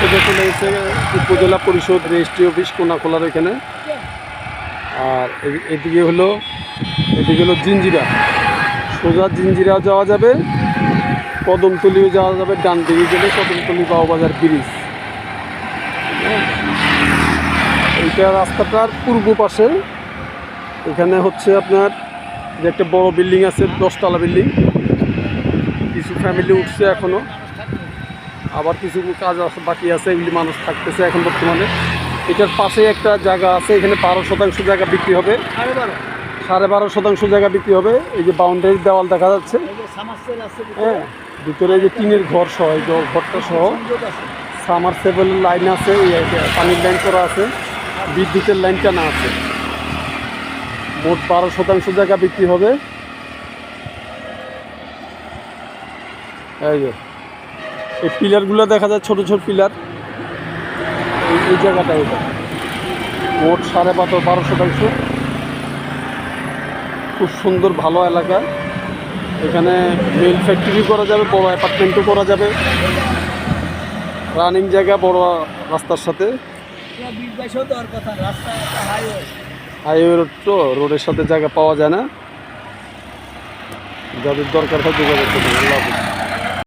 থেকে চলে গেছে উপজেলা পরিষদ রেজিস্ট্রি অফিস কোনাখোলার এখানে। আর এদিকে হলো জিঞ্জিরা, সোজা জিঞ্জিরা যাওয়া যাবে, কদমতলিও যাওয়া যাবে, ডান দিকে গেলে কদমতলি বাউবাজার ব্রিজ। এইটা রাস্তাটার পূর্ব পাশে এখানে হচ্ছে আপনার যে একটা বড় বিল্ডিং আছে, 10তলা বিল্ডিং। কিছু ফ্যামিলি উঠছে এখনও, আবার কিছু কাজ বাকি আছে, এগুলি মানুষ থাকতেছে এখন বর্তমানে। এটার পাশে একটা জায়গা আছে, এখানে 12% জায়গা বিক্রি হবে, 12.5% জায়গা বিক্রি হবে। এই যে বাউন্ডারির দেওয়াল দেখা যাচ্ছে, হ্যাঁ, ভিতরে যে টিনের ঘর সহ, এই ঘরটা সহ সামারসেবলের লাইন আছে, পানির লাইন করা আছে, বিদ্যুতের লাইন টানা আছে। মোট 12% জায়গা বিক্রি হবে। এই যে এই পিলারগুলো দেখা যায়, ছোট ছোট পিলার, এই জায়গাটা এটা মোট 12.5%। খুব সুন্দর ভালো এলাকা। এখানে মিল ফ্যাক্টরি করা যাবে, বড় অ্যাপার্টমেন্টও করা যাবে, রানিং জায়গা বড় রাস্তার সাথে। হাইওয়ে রোড তো, রোডের সাথে জায়গা পাওয়া যায় না। যাদের দরকার হয় যোগাযোগ করবেন। আল্লাহ হাফেজ।